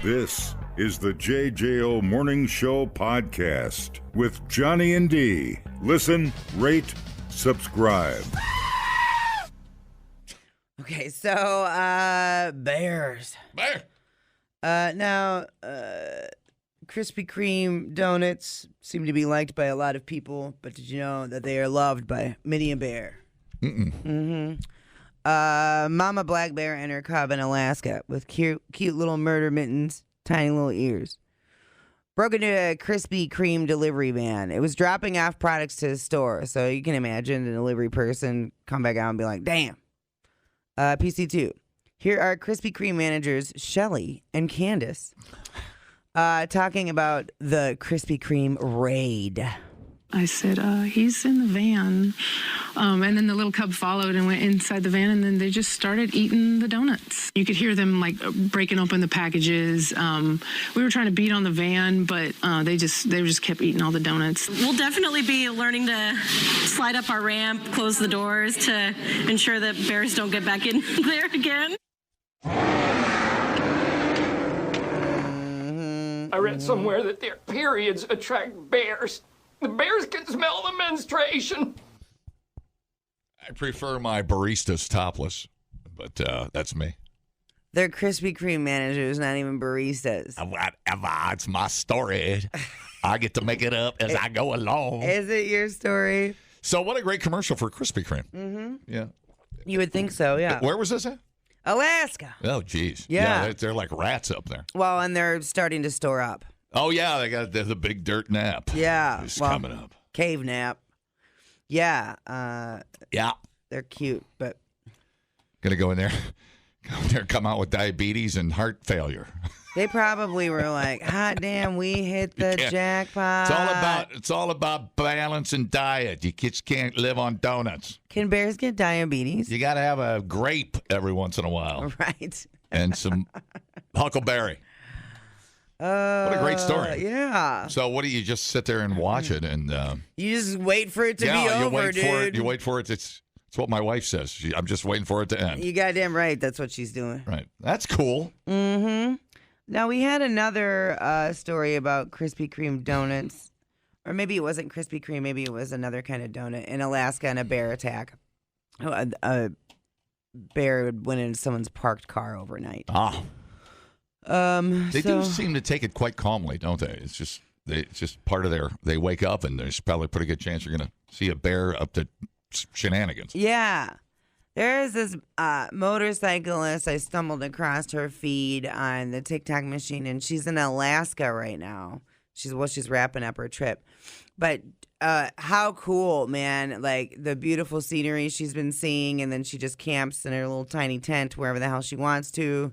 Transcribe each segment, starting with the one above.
This is the JJO Morning Show podcast with Johnny and D. Listen, rate, subscribe. Okay, so bears. Bear. Now, Krispy Kreme donuts seem to be liked by a lot of people, but did you know that they are loved by many a bear? Mama black bear and her cub in Alaska with cute little murder mittens, tiny little ears. Broke into a Krispy Kreme delivery van. It was dropping off products to the store, so you can imagine the delivery person come back out and be like, damn. PC2. Here are Krispy Kreme managers Shelly and Candace talking about the Krispy Kreme raid. I said, he's in the van. And then the little cub followed and went inside the van, and then they just started eating the donuts. You could hear them like breaking open the packages. We were trying to beat on the van, but they just kept eating all the donuts. We'll definitely be learning to slide up our ramp, close the doors to ensure that bears don't get back in there again. I read somewhere that their periods attract bears. The bears can smell the menstruation. I prefer my baristas topless, but that's me. They're Krispy Kreme managers, not even baristas. Whatever, it's my story. I get to make it up as I go along. Is it your story? So what a great commercial for Krispy Kreme. Mm-hmm. Yeah. You would think so, yeah. Where was this at? Alaska. Oh, geez. Yeah. They're like rats up there. Well, and they're starting to store up. Oh, yeah, they got the big dirt nap. Yeah. It's well, coming up. Cave nap. Yeah. Yeah. They're cute, but. Gonna go in there, come out with diabetes and heart failure. They probably were like, hot damn, we hit the jackpot. It's all about balance and diet. You kids can't live on donuts. Can bears get diabetes? You got to have a grape every once in a while. Right. And some huckleberry. What a great story. Yeah. So what do you just sit there and watch it and you just wait for it to be over, dude. You wait for it. It's what my wife says. I'm just waiting for it to end. You goddamn right. That's what she's doing. Right. That's cool. Mm-hmm. Now, we had another story about Krispy Kreme donuts. Or maybe it wasn't Krispy Kreme. Maybe it was another kind of donut in Alaska and a bear attack. A bear went into someone's parked car overnight. They do seem to take it quite calmly, don't they? It's just part of they wake up and there's probably a pretty good chance you're going to see a bear up to shenanigans. Yeah. There is this motorcyclist. I stumbled across her feed on the TikTok machine, and she's in Alaska right now. She's wrapping up her trip. But how cool, man. Like, the beautiful scenery she's been seeing, and then she just camps in her little tiny tent wherever the hell she wants to.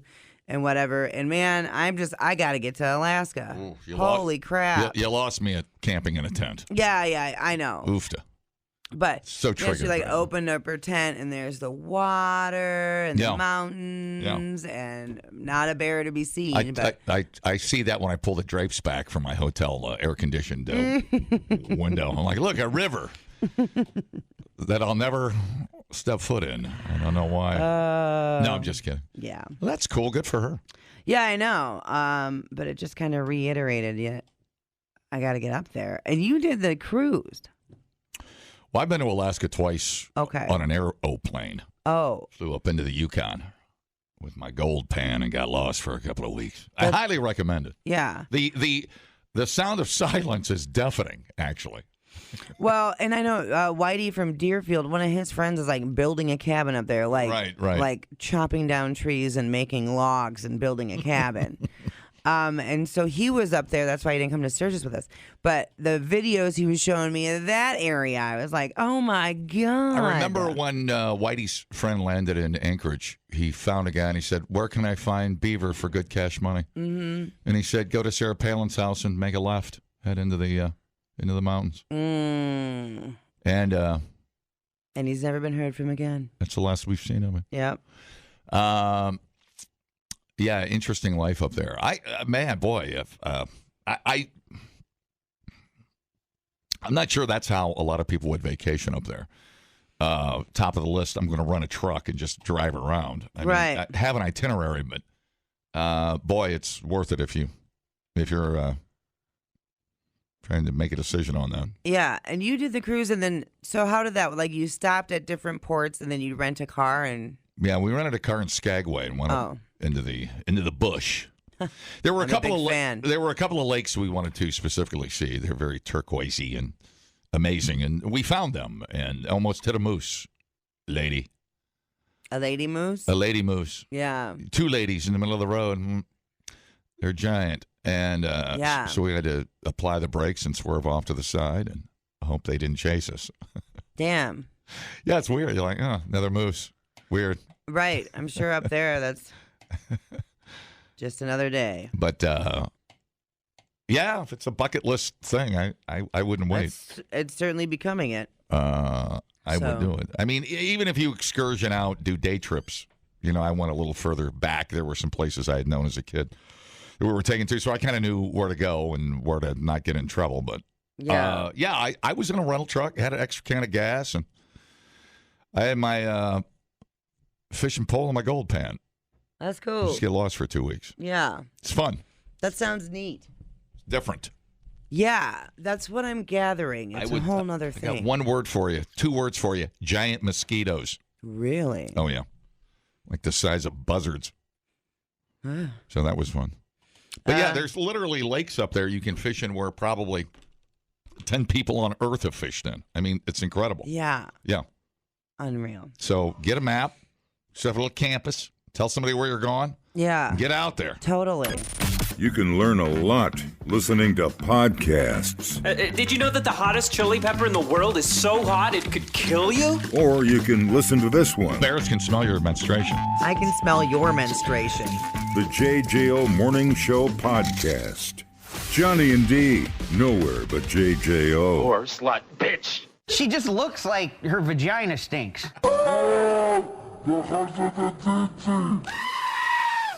And whatever. And, man, I got to get to Alaska. Ooh, Holy crap. You lost me at camping in a tent. Yeah, I know. Oofta. But so she opened up her tent, and there's the water and the mountains and not a bear to be seen. I see that when I pull the drapes back from my hotel air-conditioned window. I'm like, look, a river that I'll never step foot in. I don't know why. No, I'm just kidding. Yeah. Well, that's cool. Good for her. Yeah, I know. But it just kind of reiterated, I got to get up there. And you did the cruise. Well, I've been to Alaska twice on an aeroplane. Oh. Flew up into the Yukon with my gold pan and got lost for a couple of weeks. I highly recommend it. Yeah. The sound of silence is deafening, actually. Well, and I know Whitey from Deerfield, one of his friends is like building a cabin up there, like right. like chopping down trees and making logs and building a cabin. And so he was up there. That's why he didn't come to Sturgis with us. But the videos he was showing me of that area, I was like, oh, my God. I remember when Whitey's friend landed in Anchorage, he found a guy and he said, where can I find beaver for good cash money? Mm-hmm. And he said, go to Sarah Palin's house and make a left. Head into the mountains. Mm. And he's never been heard from again. That's the last we've seen of him. Yep. Yeah, interesting life up there. I'm not sure that's how a lot of people would vacation up there. Top of the list, I'm going to run a truck and just drive around. I mean, I have an itinerary, but boy, it's worth it if you're trying to make a decision on that. Yeah, and you did the cruise, and then so how did that? Like you stopped at different ports, and then you rent a car, and Yeah, we rented a car in Skagway and went up into the bush. There were I'm a big fan. there were a couple of lakes we wanted to specifically see. They're very turquoisey and amazing, and we found them and almost hit a moose lady. a lady moose. A lady moose. Yeah. Two ladies in the middle of the road. They're giant. And Yeah. so we had to apply the brakes and swerve off to the side and hope they didn't chase us. Damn. Yeah, it's weird. You're like, oh, another moose. Weird. Right. I'm sure up there that's just another day. But yeah, if it's a bucket list thing, I wouldn't wait. It's certainly becoming it. I would do it. I mean, even if you excursion out, do day trips, I went a little further back. There were some places I had known as a kid that we were taken to, so I kind of knew where to go and where to not get in trouble. But I was in a rental truck, had an extra can of gas, and I had my fishing pole and my gold pan. That's cool. Just get lost for 2 weeks. Yeah. It's fun. That sounds neat. It's different. Yeah, that's what I'm gathering. It's a whole nother thing. I got one word for you, 2 words for you. Giant mosquitoes. Really? Oh, yeah. Like the size of buzzards. So that was fun. But yeah, there's literally lakes up there you can fish in where probably 10 people on Earth have fished in. I mean, it's incredible. Yeah. Yeah. Unreal. So get a map, set up a little campus, tell somebody where you're going. Yeah. And get out there. Totally. You can learn a lot listening to podcasts. Did you know that the hottest chili pepper in the world is so hot it could kill you? Or you can listen to this one. Bears can smell your menstruation. I can smell your menstruation. The JJO Morning Show Podcast. Johnny and D, nowhere but JJO. Or slut bitch. She just looks like her vagina stinks. Might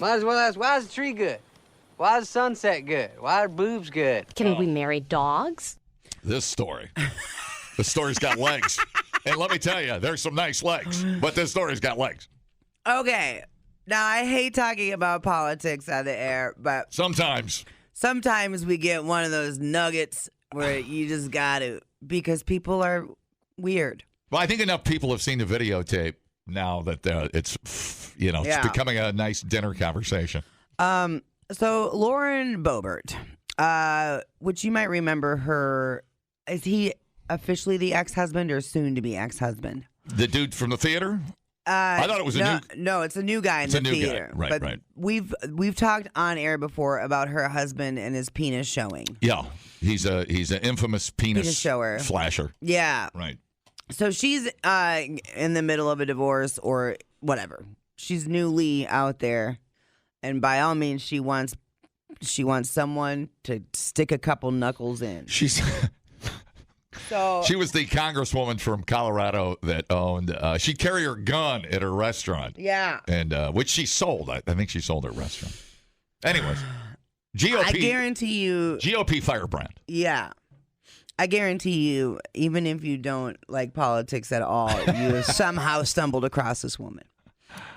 as well ask, why is the tree good? Why is the sunset good? Why are boobs good? Can we marry dogs? This story. The story's got legs. And let me tell you, there's some nice legs. But this story's got legs. Okay. Now, I hate talking about politics on the air, but Sometimes we get one of those nuggets where you just got to, because people are weird. Well, I think enough people have seen the videotape now that it's becoming a nice dinner conversation. So Lauren Boebert, which you might remember her, is he officially the ex-husband or soon-to-be ex-husband? The dude from the theater? I thought it was No, it's a new guy in the theater. Guy. Right, but right. We've talked on air before about her husband and his penis showing. Yeah, he's an infamous penis shower. flasher. Yeah. Right. So she's in the middle of a divorce or whatever. She's newly out there, and by all means, she wants someone to stick a couple knuckles in. She was the congresswoman from Colorado that owned. She'd carry her gun at her restaurant. Yeah. And which she sold. I think she sold her restaurant. Anyways, GOP. I guarantee you. GOP firebrand. Yeah. I guarantee you, even if you don't like politics at all, you have somehow stumbled across this woman.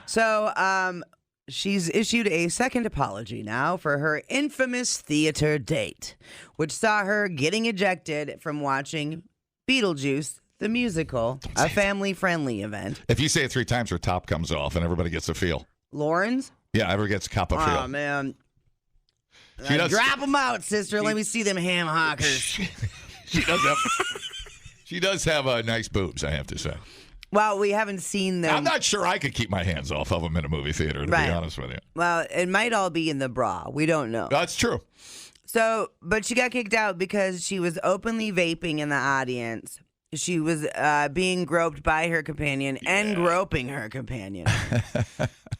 So, she's issued a second apology now for her infamous theater date, which saw her getting ejected from watching Beetlejuice, the musical, a family-friendly event. If you say it 3 times, her top comes off and everybody gets a feel. Lauren's? Yeah, everybody gets a cup of feel. Oh, man. She does- Drop them out, sister. Let me see them ham hockers. She does have nice boobs, I have to say. Well, we haven't seen them. I'm not sure I could keep my hands off of them in a movie theater, to be honest with you. Well, it might all be in the bra. We don't know. That's true. So, but she got kicked out because she was openly vaping in the audience. She was being groped by her companion and groping her companion.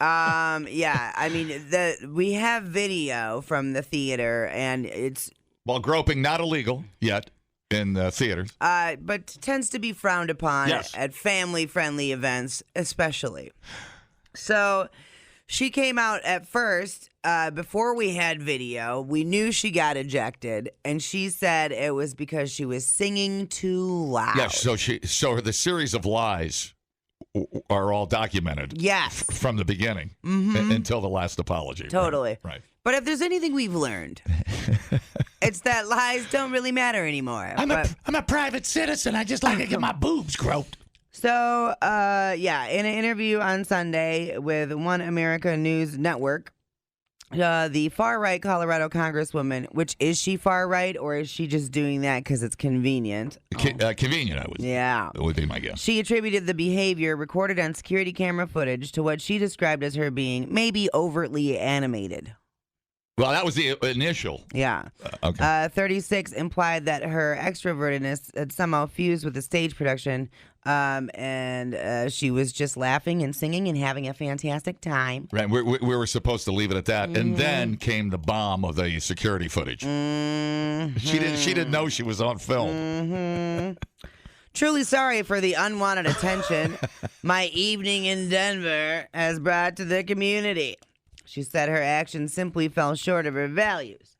Yeah, I mean, we have video from the theater, and it's... Well, groping not illegal yet in the theaters. But tends to be frowned upon Yes. at family-friendly events, especially. So she came out at first, before we had video. We knew she got ejected, and she said it was because she was singing too loud. Yes, so the series of lies are all documented. Yes. From the beginning until the last apology. Totally. Right. But if there's anything we've learned, it's that lies don't really matter anymore. I'm a private citizen. I just like to get my boobs groped. So, in an interview on Sunday with One America News Network, the far-right Colorado Congresswoman, which is she far-right or is she just doing that because it's convenient? Convenient, would be my guess. She attributed the behavior recorded on security camera footage to what she described as her being maybe overtly animated. Well, that was the initial. Yeah. Okay. 36 implied that her extrovertedness had somehow fused with the stage production, and she was just laughing and singing and having a fantastic time. Right. We were supposed to leave it at that, and then came the bomb of the security footage. She didn't know she was on film. Truly sorry for the unwanted attention my evening in Denver has brought to the community. She said her actions simply fell short of her values.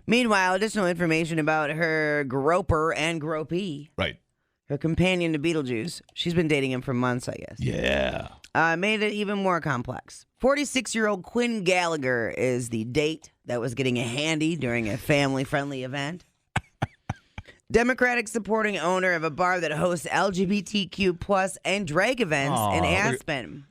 Meanwhile, additional information about her groper and gropee, right, her companion to Beetlejuice, she's been dating him for months, I guess. Yeah. Made it even more complex. 46-year-old Quinn Gallagher is the date that was getting a handy during a family-friendly event. Democratic supporting owner of a bar that hosts LGBTQ plus and drag events in Aspen.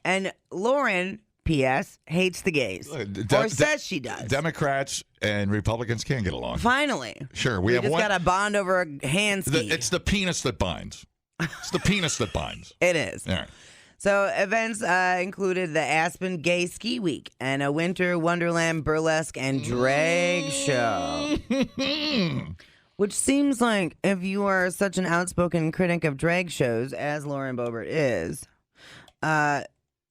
And Lauren, P.S., hates the gays. Or says she does. Democrats and Republicans can't get along. Finally. Sure. We have just one. got a bond over a hand ski. It's the penis that binds. It's the penis that binds. It is. All right. So events included the Aspen Gay Ski Week and a Winter Wonderland burlesque and drag show. Which seems like if you are such an outspoken critic of drag shows, as Lauren Boebert is,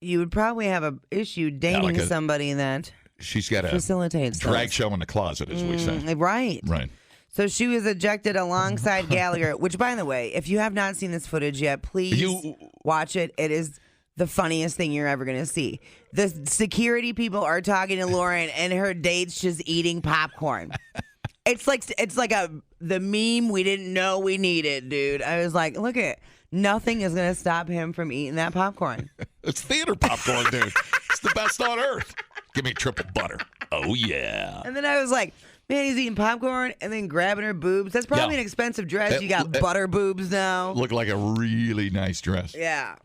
you would probably have an issue dating somebody that she's got a facilitates drag those. show in the closet, as we say. Right. Right. So she was ejected alongside Gallagher, which, by the way, if you have not seen this footage yet, please watch it. It is the funniest thing you're ever going to see. The security people are talking to Lauren, and her date's just eating popcorn. It's like the meme we didn't know we needed, dude. I was like, look at nothing is going to stop him from eating that popcorn. It's theater popcorn, dude. It's the best on earth. Give me triple butter. Oh, yeah. And then I was like, man, he's eating popcorn and then grabbing her boobs. That's probably an expensive dress. You got butter boobs now. Looked like a really nice dress. Yeah.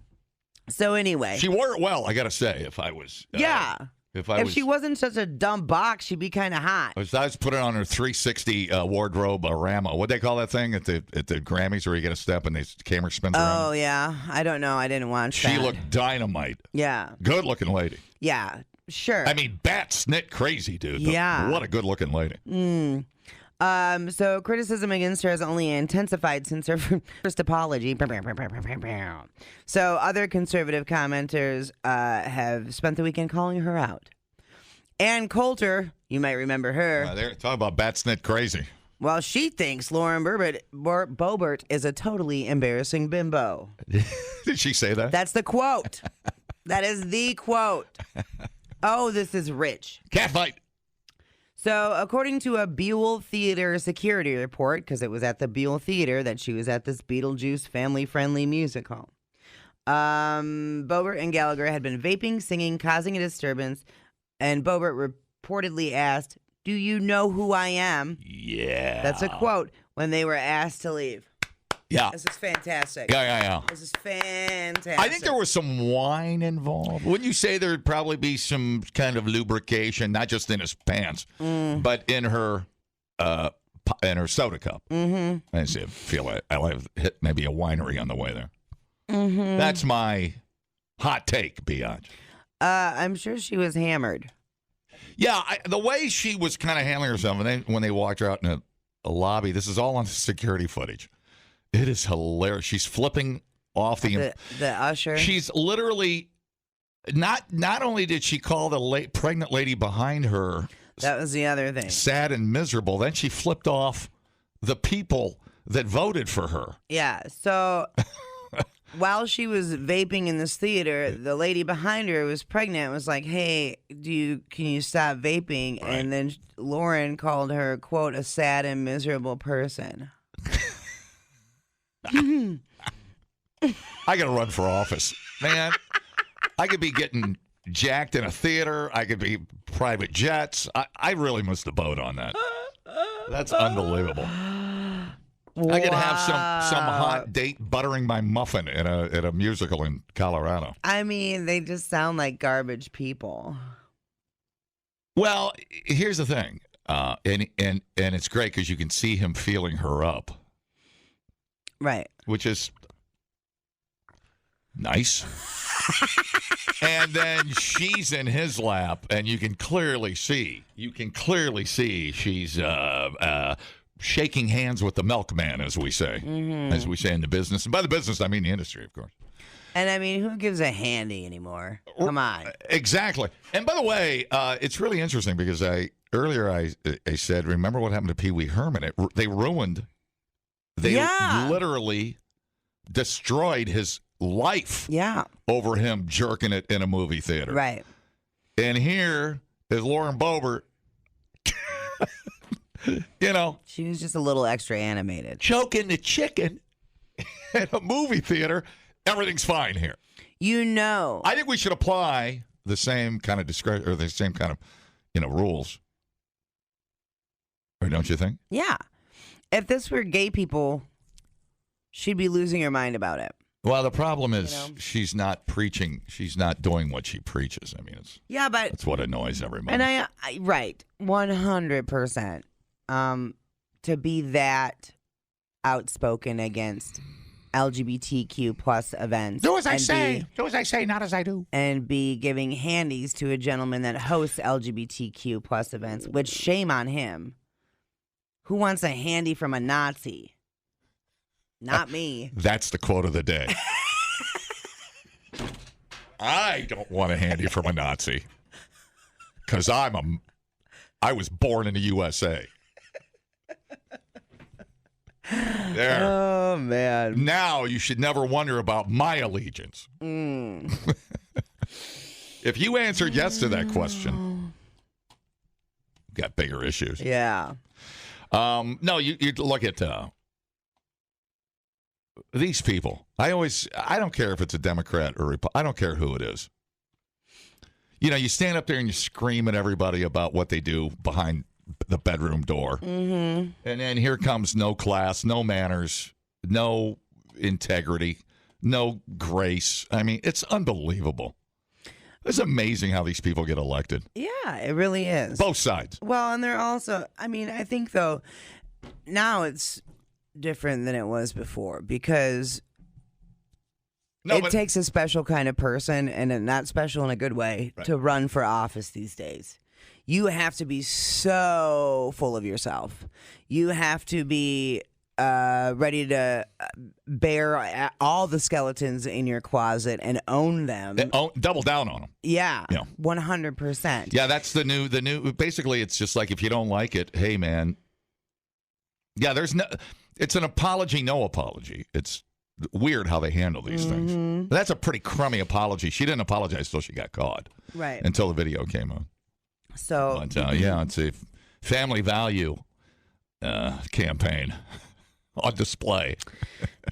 So anyway. She wore it well, I got to say, if I was. If she wasn't such a dumb box, she'd be kind of hot. I was putting on her 360 wardrobe Rama. What'd they call that thing at the Grammys where you get a step and the camera spins around? Oh, yeah. I don't know. I didn't watch that. She looked dynamite. Yeah. Good looking lady. Yeah, sure. I mean, bat snit crazy, dude. Yeah. What a good looking lady. So criticism against her has only intensified since her first apology. So other conservative commenters have spent the weekend calling her out. Ann Coulter, you might remember her. They're talking about bat snit crazy. Well, she thinks Lauren Boebert is a totally embarrassing bimbo. Did she say that? That's the quote. That is the quote. Oh, this is rich. Catfight. So, according to a Buell Theater security report, because it was at the Buell Theater that she was at this Beetlejuice family-friendly musical, Boebert and Gallagher had been vaping, singing, causing a disturbance, and Boebert reportedly asked, "Do you know who I am?" Yeah. That's a quote when they were asked to leave. Yeah. This is fantastic. Yeah. This is fantastic. I think there was some wine involved. Wouldn't you say there'd probably be some kind of lubrication, not just in his pants, but in her soda cup? Mm-hmm. I feel I'll hit maybe a winery on the way there. Mm-hmm. That's my hot take, Biatch. I'm sure she was hammered. Yeah, the way she was kind of handling herself when they walked her out in a lobby, this is all on security footage. It is hilarious. She's flipping off the usher. She's literally not only did she call the pregnant lady behind her. That was the other thing. Sad and miserable. Then she flipped off the people that voted for her. Yeah. So while she was vaping in this theater, the lady behind her was pregnant and was like, "Hey, can you stop vaping?" Right. And then Lauren called her, quote, "a sad and miserable person." I got to run for office. Man, I could be getting jacked in a theater. I could be private jets. I really missed the boat on that. That's unbelievable. Wow. I could have some hot date buttering my muffin at a musical in Colorado. I mean, they just sound like garbage people. Well, here's the thing, and it's great because you can see him feeling her up, Right. which is nice. And then she's in his lap, and you can clearly see she's shaking hands with the milkman, as we say in the business. And by the business, I mean the industry, of course. And I mean, who gives a handy anymore? Come on. Exactly. And by the way, it's really interesting because earlier I said, remember what happened to Pee Wee Herman? They literally destroyed his life over him jerking it in a movie theater. Right. And here is Lauren Boebert, She was just a little extra animated. choking the chicken in a movie theater. Everything's fine here. I think we should apply the same kind of discretion or the same kind of, rules. Or don't you think? Yeah. If this were gay people, she'd be losing her mind about it. Well, the problem is she's not preaching. She's not doing what she preaches. I mean, that's what annoys everybody. And I right, 100%. To be that outspoken against LGBTQ plus events. Do as I say. Do as I say, not as I do. And be giving handies to a gentleman that hosts LGBTQ plus events, which shame on him. Who wants a handy from a Nazi? Not me. That's the quote of the day. I don't want a handy from a Nazi because I was born in the USA. There. Oh, man. Now you should never wonder about my allegiance. If you answered yes to that question, you've got bigger issues. Yeah. No, you look at these people. I don't care if it's a Democrat or I don't care who it is. You stand up there and you scream at everybody about what they do behind the bedroom door. Mm-hmm. And then here comes no class, no manners, no integrity, no grace. I mean, it's unbelievable. It's amazing how these people get elected. Yeah, it really is. Both sides. Well, and they're also, I think, though, now it's different than it was before because it takes a special kind of person, and not special in a good way, to run for office these days. You have to be so full of yourself. You have to be ready to bear all the skeletons in your closet and own them. Double down on them. Yeah, 100%. Yeah, that's the new. Basically, it's just like if you don't like it, hey man. Yeah, it's an apology, no apology. It's weird how they handle these things. That's a pretty crummy apology. She didn't apologize until she got caught. Right. Until the video came out. So, but, it's a family value campaign on display.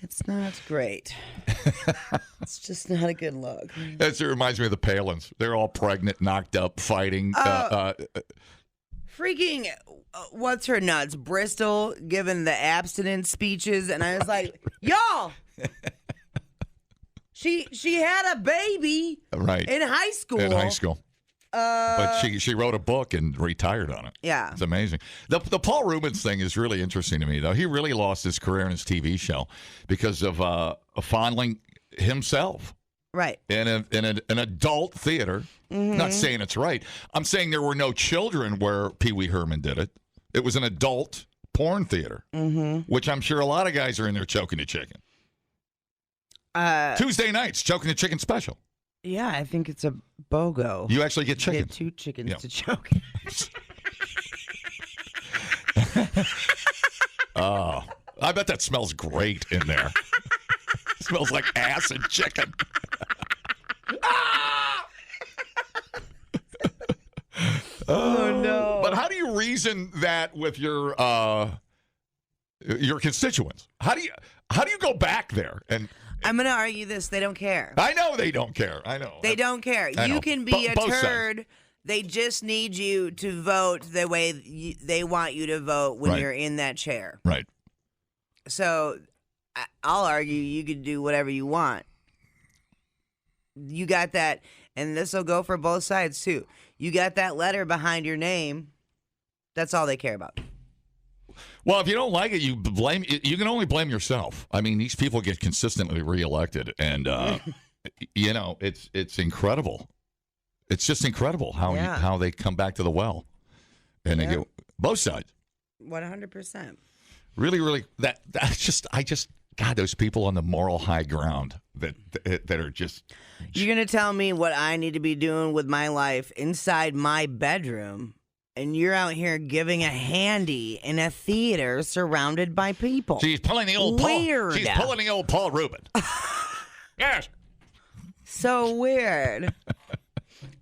It's not great. It's just not a good look. It reminds me of the Palins. They're all pregnant, knocked up, fighting. Freaking, what's her nuts? Bristol giving the abstinence speeches, and I was like, y'all, she had a baby in high school. In high school. But she wrote a book and retired on it. Yeah. It's amazing. The Paul Rubens thing is really interesting to me, though. He really lost his career in his TV show because of fondling himself. Right. In an adult theater. Mm-hmm. Not saying it's right. I'm saying there were no children where Pee Wee Herman did it. It was an adult porn theater, which I'm sure a lot of guys are in there choking the chicken. Tuesday nights, choking the chicken special. Yeah, I think it's a BOGO. You actually get chicken. You get 2 chickens to choke. Oh, I bet that smells great in there. It smells like ass and chicken. Oh no! But how do you reason that with your constituents? How do you go back there and I'm going to argue this. They don't care. I know they don't care. I know. They don't care. I know. You can be a Both turd. sides. They just need you to vote the way they want you to vote when Right. you're in that chair. Right. So I'll argue you could do whatever you want. You got that, and this will go for both sides too. You got that letter behind your name. That's all they care about. Well, if you don't like it, you can only blame yourself. I mean, these people get consistently reelected, and it's incredible. It's just incredible how they come back to the well, and they get both sides. 100%. Really, really. God, those people on the moral high ground that are just. You're gonna tell me what I need to be doing with my life inside my bedroom, and you're out here giving a handy in a theater surrounded by people. She's pulling the old weird. She's pulling the old Paul Rubin. Yes. So weird.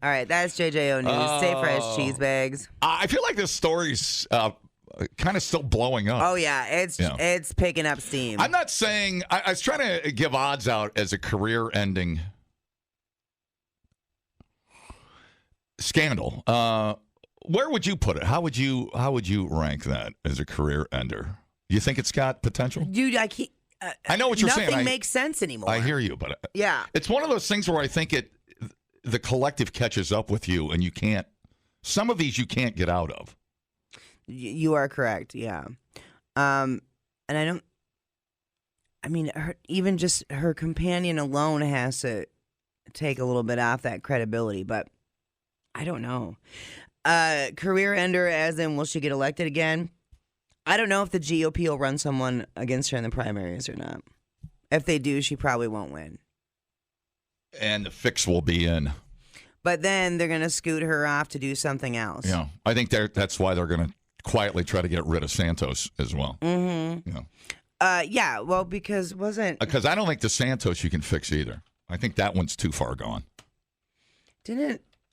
All right, that's JJO News. Stay fresh, cheese bags. I feel like this story's kind of still blowing up. Oh yeah, it's picking up steam. I'm not saying I was trying to give odds out as a career-ending scandal. Where would you put it? How would you rank that as a career ender? You think it's got potential? Dude, I know what you're saying. Nothing makes sense anymore. I hear you, but yeah, it's one of those things where I think the collective catches up with you, and you can't. Some of these you can't get out of. You are correct. Yeah, and I don't. I mean, even just her companion alone has to take a little bit off that credibility, but I don't know. Career ender, as in, will she get elected again? I don't know if the GOP will run someone against her in the primaries or not. If they do, she probably won't win. And the fix will be in. But then they're going to scoot her off to do something else. Yeah, I think that's why they're going to quietly try to get rid of Santos as well. Mm-hmm. Yeah. Well, because Because I don't think the Santos you can fix either. I think that one's too far gone.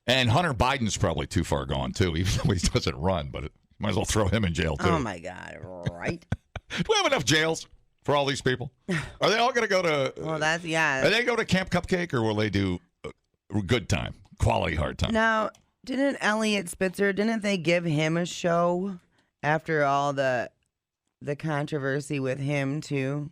And Hunter Biden's probably too far gone, too, even though he doesn't run, but might as well throw him in jail, too. Oh, my God, right? Do we have enough jails for all these people? Are they all going to go to... Well, that's, yeah. Are they go to Camp Cupcake, or will they do a good time, quality hard time? Now, didn't Elliot Spitzer, didn't they give him a show after all the controversy with him, too?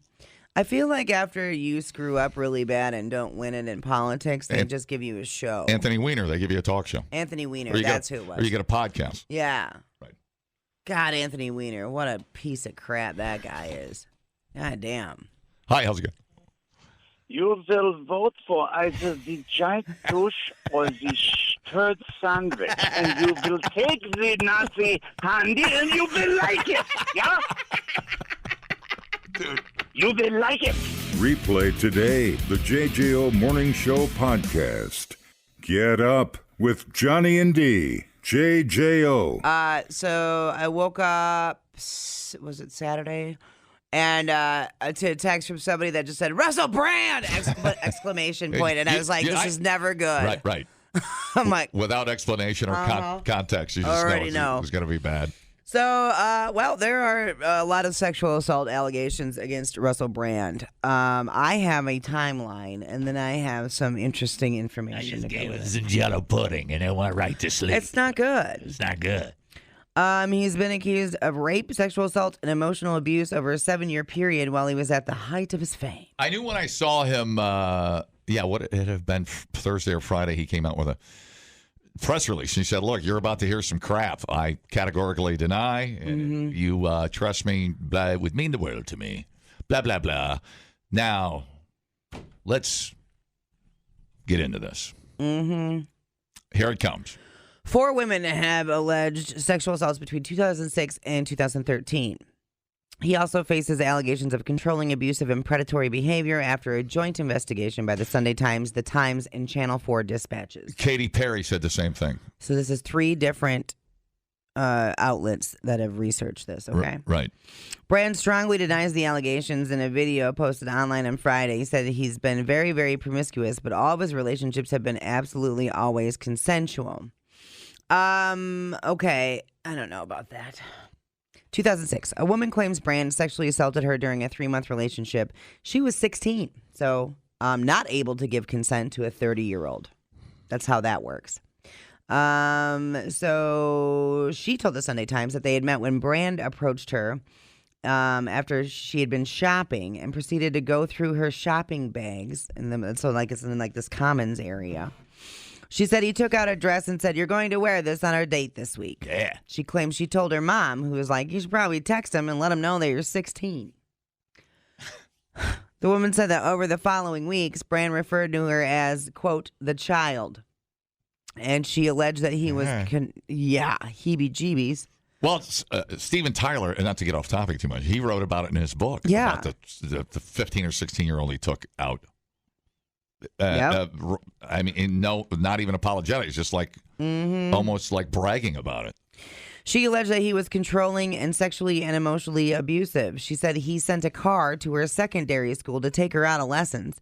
I feel like after you screw up really bad and don't win it in politics, they just give you a show. Anthony Weiner, they give you a talk show. Anthony Weiner, that's who it was. Or you get a podcast. Yeah. Right. God, Anthony Weiner, what a piece of crap that guy is. God damn. Hi, how's it going? You will vote for either the giant douche or the turd sandwich, and you will take the Nazi handy and you will like it, yeah? Dude. You will like it. Replay today the JJO Morning Show podcast. Get up with Johnny and D. JJO. So I woke up, was it Saturday? And to a text from somebody that just said, Russel Brand! Exclamation point. And I was like, this is never good. Right. I'm like, without explanation or context, you just already know it's going to be bad. So, there are a lot of sexual assault allegations against Russell Brand. I have a timeline, and then I have some interesting information to go with. Some Jello pudding, and it went right to sleep. It's not good. It's not good. He's been accused of rape, sexual assault, and emotional abuse over a 7-year period while he was at the height of his fame. I knew when I saw him, what it have been Thursday or Friday, he came out with a press release. He said, look, you're about to hear some crap. I categorically deny, and you trust me, blah, would mean the world to me. Blah, blah, blah. Now, let's get into this. Mm-hmm. Here it comes. 4 women have alleged sexual assaults between 2006 and 2013. He also faces allegations of controlling, abusive, and predatory behavior after a joint investigation by the Sunday Times, the Times, and Channel 4 dispatches. Katy Perry said the same thing. So this is 3 different outlets that have researched this, okay? Right. Brand strongly denies the allegations in a video posted online on Friday. He said that he's been very, very promiscuous, but all of his relationships have been absolutely always consensual. Okay, I don't know about that. 2006. A woman claims Brand sexually assaulted her during a 3-month relationship. She was 16, so not able to give consent to a 30-year-old. That's how that works. So she told the Sunday Times that they had met when Brand approached her after she had been shopping and proceeded to go through her shopping bags. So like it's in like this commons area. She said he took out a dress and said, "You're going to wear this on our date this week." Yeah. She claims she told her mom, who was like, "You should probably text him and let him know that you're 16. The woman said that over the following weeks, Brand referred to her as, quote, the child. And she alleged that he was, heebie-jeebies. Well, Steven Tyler, and not to get off topic too much, he wrote about it in his book. Yeah. About the 15 or 16-year-old he took out. Yep. I mean, no, not even apologetic. It's just like almost like bragging about it. She alleged that he was controlling and sexually and emotionally abusive. She said he sent a car to her secondary school to take her out of lessons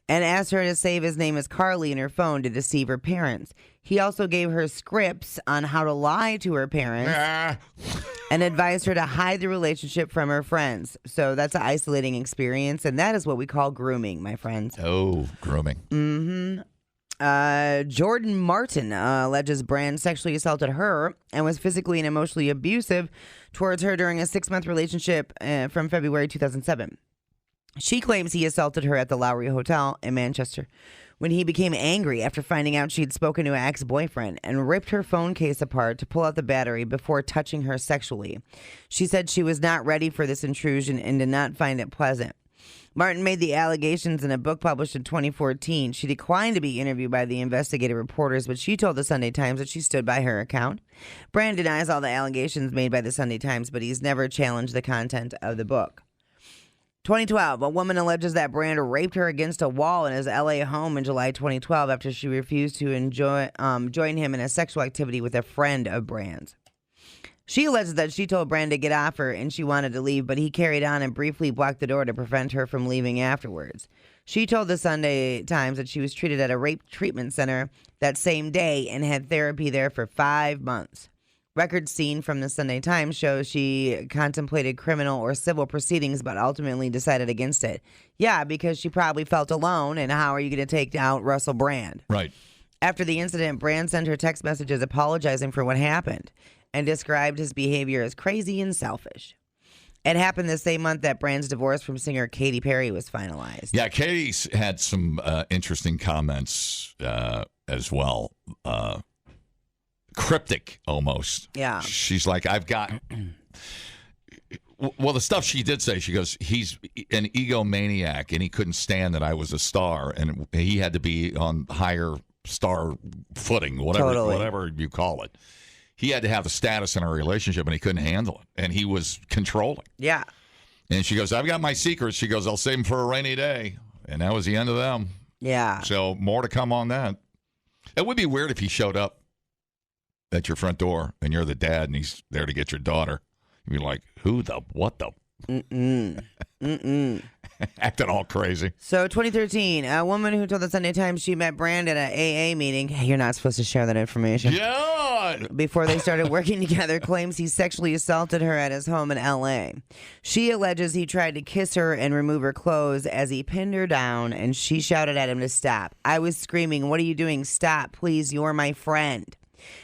and asked her to save his name as Carly in her phone to deceive her parents. He also gave her scripts on how to lie to her parents and advised her to hide the relationship from her friends. So that's an isolating experience, and that is what we call grooming, my friends. Oh, grooming. Mm-hmm. Jordan Martin alleges Brand sexually assaulted her and was physically and emotionally abusive towards her during a 6-month relationship from February 2007. She claims he assaulted her at the Lowry Hotel in Manchester when he became angry after finding out she'd spoken to an ex-boyfriend and ripped her phone case apart to pull out the battery before touching her sexually. She said she was not ready for this intrusion and did not find it pleasant. Martin made the allegations in a book published in 2014. She declined to be interviewed by the investigative reporters, but she told the Sunday Times that she stood by her account. Brand denies all the allegations made by the Sunday Times, but he's never challenged the content of the book. 2012, a woman alleges that Brand raped her against a wall in his L.A. home in July 2012 after she refused to join him in a sexual activity with a friend of Brand's. She alleges that she told Brand to get off her and she wanted to leave, but he carried on and briefly blocked the door to prevent her from leaving afterwards. She told the Sunday Times that she was treated at a rape treatment center that same day and had therapy there for 5 months. Records seen from the Sunday Times show she contemplated criminal or civil proceedings but ultimately decided against it. Yeah, because she probably felt alone, and how are you going to take out Russel Brand? Right. After the incident, Brand sent her text messages apologizing for what happened and described his behavior as crazy and selfish. It happened the same month that Brand's divorce from singer Katy Perry was finalized. Yeah, Katie's had some interesting comments as well. Cryptic, almost. Yeah. She's like, I've got... Well, the stuff she did say, she goes, he's an egomaniac, and he couldn't stand that I was a star, and he had to be on higher star footing, whatever you call it. He had to have the status in our relationship, and he couldn't handle it. And he was controlling. Yeah. And she goes, I've got my secrets. She goes, I'll save them for a rainy day. And that was the end of them. Yeah. So more to come on that. It would be weird if he showed up at your front door, and you're the dad, and he's there to get your daughter. You'd be like, what the? Acting all crazy. So 2013, a woman who told the Sunday Times she met Brand at an AA meeting. Hey, you're not supposed to share that information. Yeah. Before they started working together, claims he sexually assaulted her at his home in L.A. She alleges he tried to kiss her and remove her clothes as he pinned her down, and she shouted at him to stop. I was screaming, "What are you doing? Stop, please, you're my friend."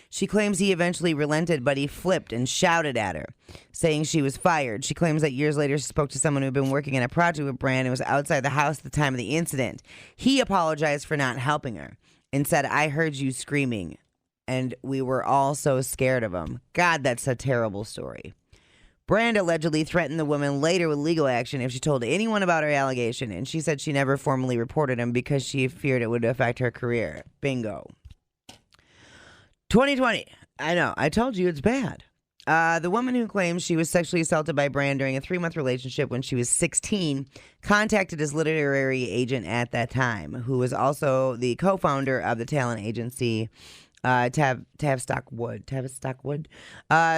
She claims he eventually relented, but he flipped and shouted at her, saying she was fired. She claims that years later she spoke to someone who had been working in a project with Brand and was outside the house at the time of the incident. He apologized for not helping her and said, "I heard you screaming, and we were all so scared of him." God, that's a terrible story. Brand allegedly threatened the woman later with legal action if she told anyone about her allegation, and she said she never formally reported him because she feared it would affect her career. Bingo. 2020. I know. I told you it's bad. The woman who claims she was sexually assaulted by Brand during a 3-month relationship when she was 16 contacted his literary agent at that time, who was also the co-founder of the talent agency Tavistock Wood.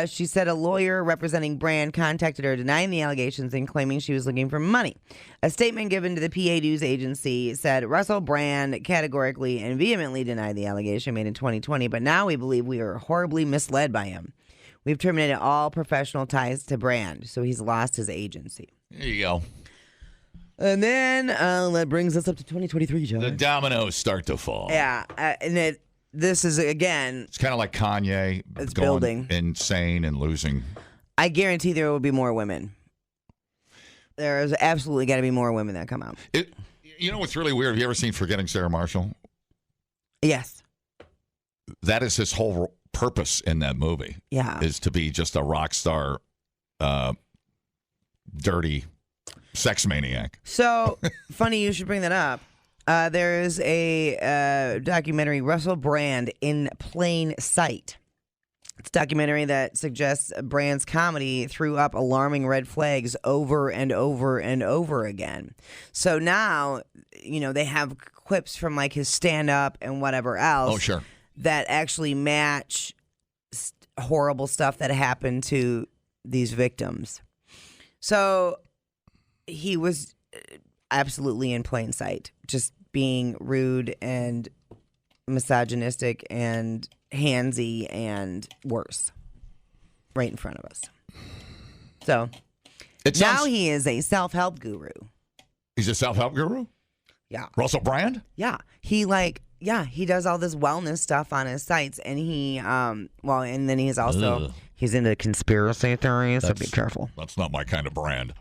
She said a lawyer representing Brand contacted her denying the allegations and claiming she was looking for money. A statement given to the PA News Agency said Russel Brand categorically and vehemently denied the allegation made in 2020, but now we believe we are horribly misled by him. We've terminated all professional ties to Brand, so he's lost his agency. There you go. And then that brings us up to 2023, John. The dominoes start to fall. Yeah, and this is, again... It's kind of like Kanye It's going building. insane and losing. I guarantee there will be more women. There is absolutely got to be more women that come out. You know what's really weird? Have you ever seen Forgetting Sarah Marshall? Yes. That is his whole purpose in that movie. Yeah. Is to be just a rock star, dirty sex maniac. So, funny you should bring that up. There is a documentary, Russel Brand, In Plain Sight. It's a documentary that suggests Brand's comedy threw up alarming red flags over and over and over again. So now, they have clips from like his stand-up and whatever else. Oh, sure. That actually match horrible stuff that happened to these victims. So he was absolutely in plain sight, just being rude and misogynistic and handsy and worse right in front of us. So now he is a self-help guru. He's a self-help guru? Yeah. Russel Brand? Yeah. He does all this wellness stuff on his sites, and and then he's also he's into conspiracy theories, so be careful. That's not my kind of brand.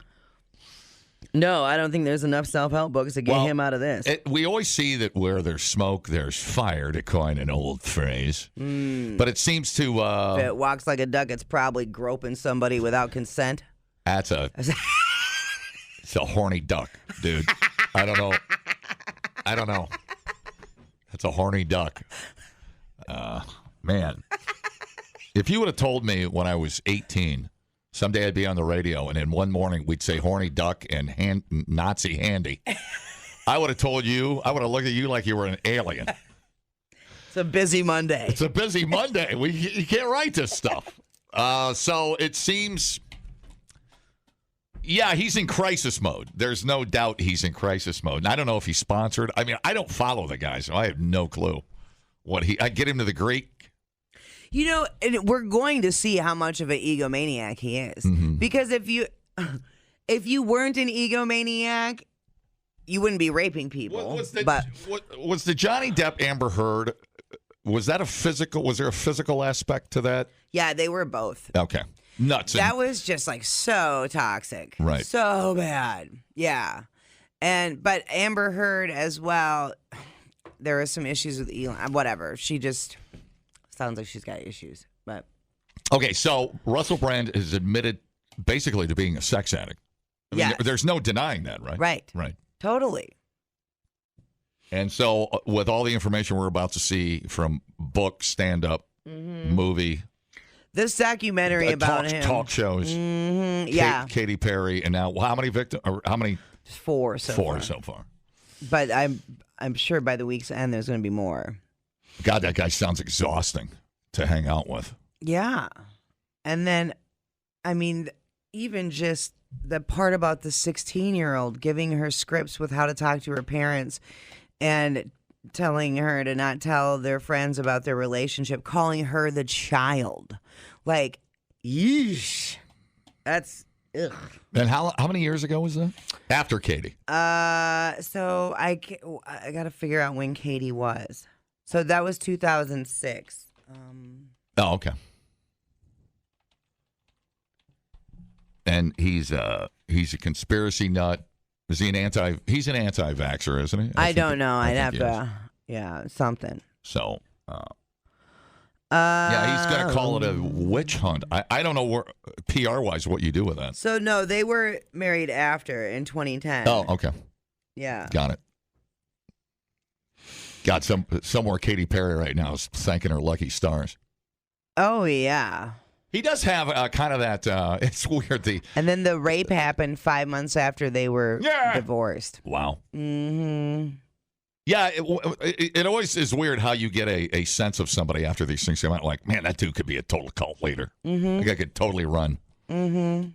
No, I don't think there's enough self-help books to get him out of this. We always see that where there's smoke, there's fire, to coin an old phrase. But it seems to... if it walks like a duck, it's probably groping somebody without consent. It's a horny duck, dude. I don't know. That's a horny duck. Man. If you would have told me when I was 18... someday I'd be on the radio, and then one morning we'd say horny duck and Nazi handy. I would have told you, I would have looked at you like you were an alien. It's a busy Monday. It's a busy Monday. You can't write this stuff. So it seems, he's in crisis mode. There's no doubt he's in crisis mode. And I don't know if he's sponsored. I mean, I don't follow the guy, so I have no clue I get him to the Greek. And we're going to see how much of an egomaniac he is. Mm-hmm. Because if you weren't an egomaniac, you wouldn't be raping people. Was the Johnny Depp Amber Heard, was there a physical aspect to that? Yeah, they were both. Okay. Nuts. That was just like so toxic. Right. So bad. Yeah. But Amber Heard as well, there were some issues with Elon. Whatever. She just... sounds like she's got issues, but... Okay, so Russel Brand is admitted basically to being a sex addict. I mean, there's no denying that, right? Right. Totally. And so with all the information we're about to see from book, stand-up, movie... this documentary about him... Talk shows. Mm-hmm, Katy Perry, and now how many victims... or how many... 4 so far. 4 so far. But I'm sure by the week's end there's going to be more. God, that guy sounds exhausting to hang out with. Yeah. And then, I mean, even just the part about the 16-year-old giving her scripts with how to talk to her parents and telling her to not tell their friends about their relationship, calling her the child. Like, yeesh. That's, ugh. And how many years ago was that? After Katie. So I got to figure out when Katie was. So that was 2006. Oh, okay. And he's a conspiracy nut. Is he he's an anti-vaxxer, isn't he? I don't know. I'd have to, something. So, he's going to call it a witch hunt. I don't know PR-wise what you do with that. So, no, they were married after in 2010. Oh, okay. Yeah. Got it. God, somewhere Katy Perry right now is thanking her lucky stars. Oh, yeah. He does have kind of that, it's weird. And then the rape happened 5 months after they were divorced. Wow. Mm-hmm. Yeah, it always is weird how you get a sense of somebody after these things come out. Like, man, that dude could be a total cult leader. Mm-hmm. Like I could totally run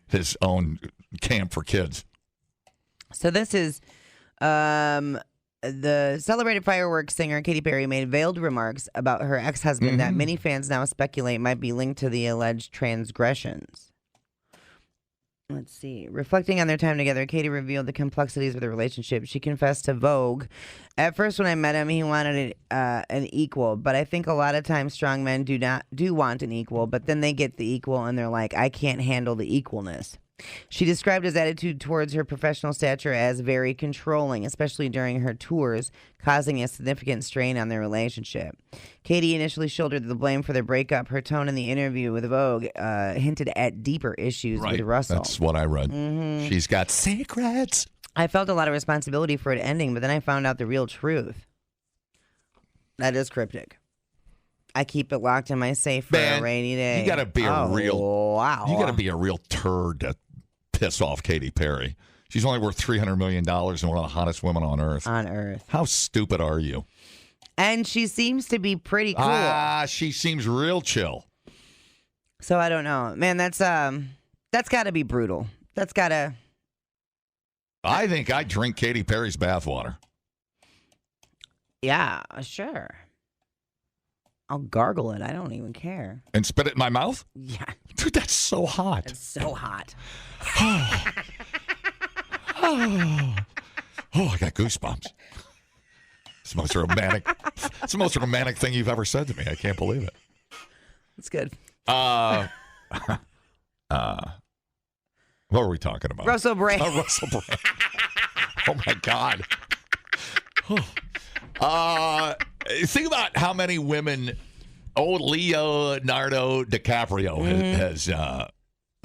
his own camp for kids. So this is The celebrated fireworks singer Katy Perry made veiled remarks about her ex-husband that many fans now speculate might be linked to the alleged transgressions. Let's see. Reflecting on their time together, Katy revealed the complexities of the relationship. She confessed to Vogue, "At first, when I met him, he wanted an equal, but I think a lot of times strong men do want an equal, but then they get the equal and they're like, I can't handle the equalness." She described his attitude towards her professional stature as very controlling, especially during her tours, causing a significant strain on their relationship. Katy initially shouldered the blame for their breakup. Her tone in the interview with Vogue hinted at deeper issues with Russell. That's what I read. She's got secrets. I felt a lot of responsibility for it ending, but then I found out the real truth. That is cryptic. I keep it locked in my safe for a rainy day. You got to be a real wow. You got to be a real turd to piss off Katy Perry. She's only worth $300 million and one of the hottest women on earth. On earth. How stupid are you? And she seems to be pretty cool. She seems real chill. So I don't know, man. That's got to be brutal. That's got to. I think I'd drink Katy Perry's bathwater. Yeah, sure. I'll gargle it. I don't even care. And spit it in my mouth? Yeah. Dude, that's so hot. It's so hot. Oh, I got goosebumps. It's the most romantic thing you've ever said to me. I can't believe it. It's good. What were we talking about? Russel Brand. Oh, Russel Brand. Oh, my God. Think about how many women Leonardo DiCaprio has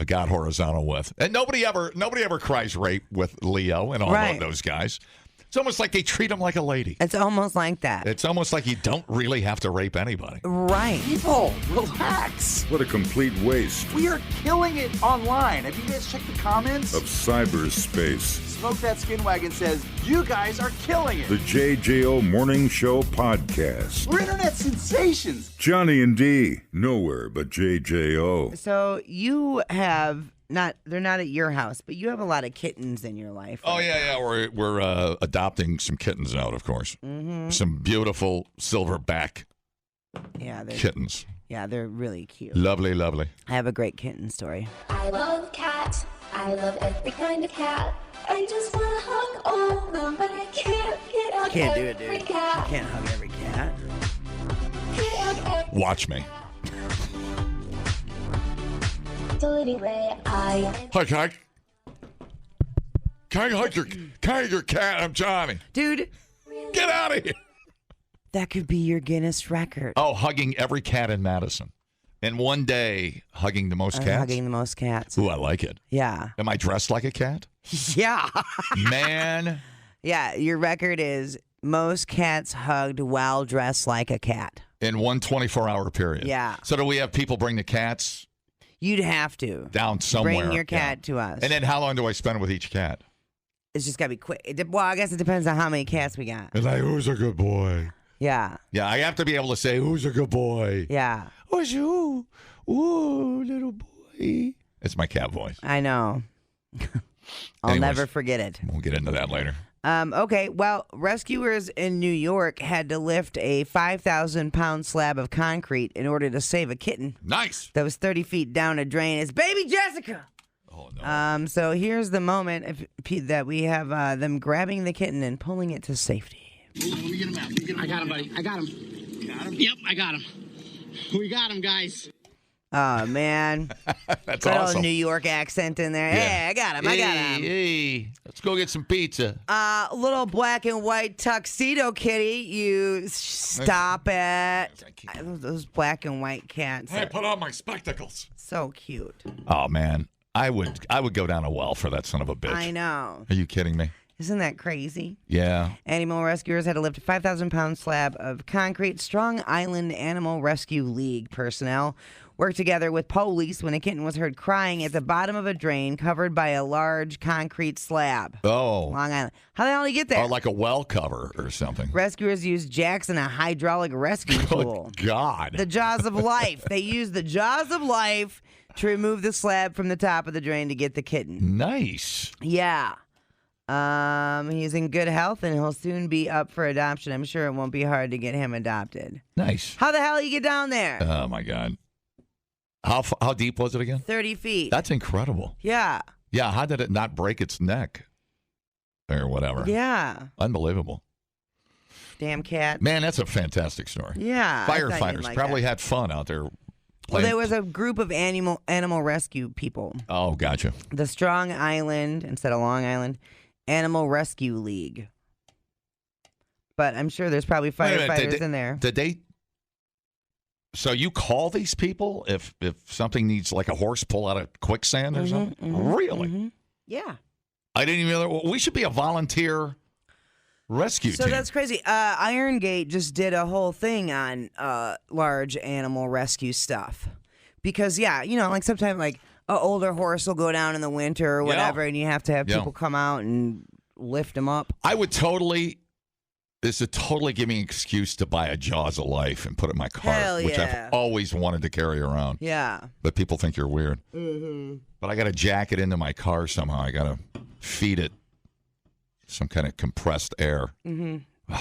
got horizontal with. And nobody ever cries rape with Leo and all of those guys. It's almost like they treat him like a lady. It's almost like that. It's almost like you don't really have to rape anybody. Right. People, relax. What a complete waste We are killing it online. Have you guys checked the comments? of cyberspace. Smoke That Skin Wagon says, you guys are killing it. The JJO Morning Show Podcast. We're internet sensations. Johnny and D, nowhere but JJO. So you have they're not at your house, but you have a lot of kittens in your life. Oh, yeah. We're adopting some kittens out, of course. Some beautiful silverback kittens. Yeah, they're really cute. Lovely, lovely. I have a great kitten story. I love cats. I love every kind of cat. I just want to hug all of them, but I can't get out Can't do every it, dude. cat. You can't hug every cat. Watch me. So anyway, Hi, can I hug your cat? I'm Johnny. Dude. Get out of here. That could be your Guinness record. Oh, hugging every cat in Madison. And one day, hugging the most cats? Hugging the most cats. Ooh, I like it. Yeah. Am I dressed like a cat? Yeah. Man. Yeah, your record is most cats hugged while dressed like a cat. In one 24-hour period. Yeah. So do we have people bring the cats? You'd have to. Down somewhere. Bring your cat to us. And then how long do I spend with each cat? It's just got to be quick. Well, I guess it depends on how many cats we got. It's like, who's a good boy? Yeah. Yeah, I have to be able to say, who's a good boy? Yeah. Who's you? Ooh, little boy. It's my cat voice. I know. I'll never forget it. We'll get into that later. Okay, well, rescuers in New York had to lift a 5,000-pound slab of concrete in order to save a kitten. Nice. That was 30 feet down a drain. It's baby Jessica. Oh, no. So here's the moment that we have them grabbing the kitten and pulling it to safety. Let me get him out. I got him, buddy. I got him. Got him? Yep, I got him. We got him, guys. Oh, man. That's Good awesome. old New York accent in there. Yeah. Hey, I got him. I got him. Hey, let's go get some pizza. Little black and white tuxedo kitty, you stop it. Those black and white cats. Hey, put on my spectacles. So cute. Oh, man. I would go down a well for that son of a bitch. I know. Are you kidding me? Isn't that crazy? Yeah. Animal rescuers had to lift a 5,000-pound slab of concrete. Strong Island Animal Rescue League personnel worked together with police when a kitten was heard crying at the bottom of a drain covered by a large concrete slab. Oh. Long Island. How the hell did he get there? Or like a well cover or something. Rescuers used jacks and a hydraulic rescue tool. Good God. The jaws of life. They used the jaws of life to remove the slab from the top of the drain to get the kitten. Nice. Yeah. He's in good health, and he'll soon be up for adoption. I'm sure it won't be hard to get him adopted. Nice. How the hell you get down there? Oh, my God. How deep was it again? 30 feet. That's incredible. Yeah. Yeah, how did it not break its neck? Or whatever. Yeah. Unbelievable. Damn cat. Man, that's a fantastic story. Yeah. Firefighters probably had fun out there. Well, there was a group of animal rescue people. Oh, gotcha. The Strong Island, instead of Long Island, Animal Rescue League. But I'm sure there's probably firefighters in there. Did they? So you call these people if something needs like a horse pull out of quicksand or something? Really? Mm-hmm. Yeah. I didn't even know. We should be a volunteer rescue team. So that's crazy. Iron Gate just did a whole thing on large animal rescue stuff. Because, like sometimes like an older horse will go down in the winter or whatever, and you have to have people come out and lift them up. I would this would totally give me an excuse to buy a Jaws of Life and put it in my car, which I've always wanted to carry around. Yeah. But people think you're weird. Mm-hmm. But I got to jack it into my car somehow. I got to feed it some kind of compressed air. Mm-hmm.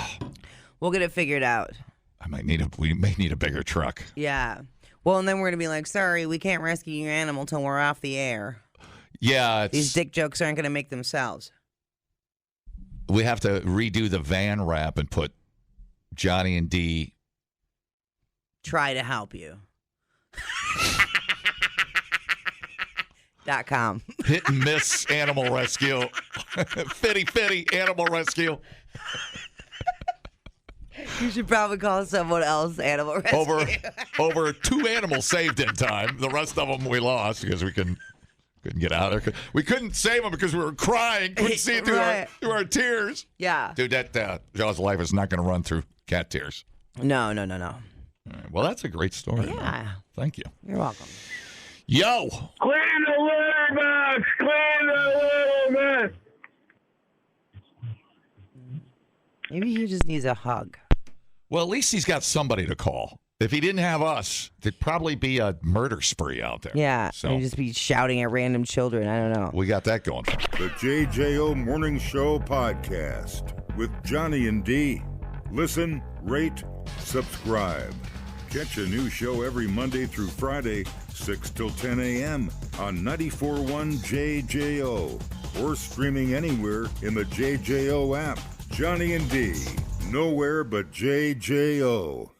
We'll get it figured out. We may need a bigger truck. Yeah. Well, and then we're going to be like, sorry, we can't rescue your animal till we're off the air. Yeah. These dick jokes aren't going to make themselves. We have to redo the van wrap and put Johnny and Dee. Try to help you. .com. Hit and miss animal rescue. Fitty animal rescue. You should probably call someone else animal rescue. Over 2 animals saved in time. The rest of them we lost because we couldn't get out of there. We couldn't save them because we were crying. Couldn't see it through our tears. Yeah. Dude, that Jaws of Life is not going to run through cat tears. No. All right. Well, that's a great story. Yeah. Man. Thank you. You're welcome. Yo. Clean the litter box. Clean the litter box. Maybe he just needs a hug. Well, at least he's got somebody to call. If he didn't have us, there'd probably be a murder spree out there. Yeah, so he'd just be shouting at random children. I don't know. We got that going. The JJO Morning Show podcast with Johnny and Dee. Listen, rate, subscribe. Catch a new show every Monday through Friday, 6 till 10 a.m. on 94.1 JJO or streaming anywhere in the JJO app. Johnny and Dee, nowhere but JJO.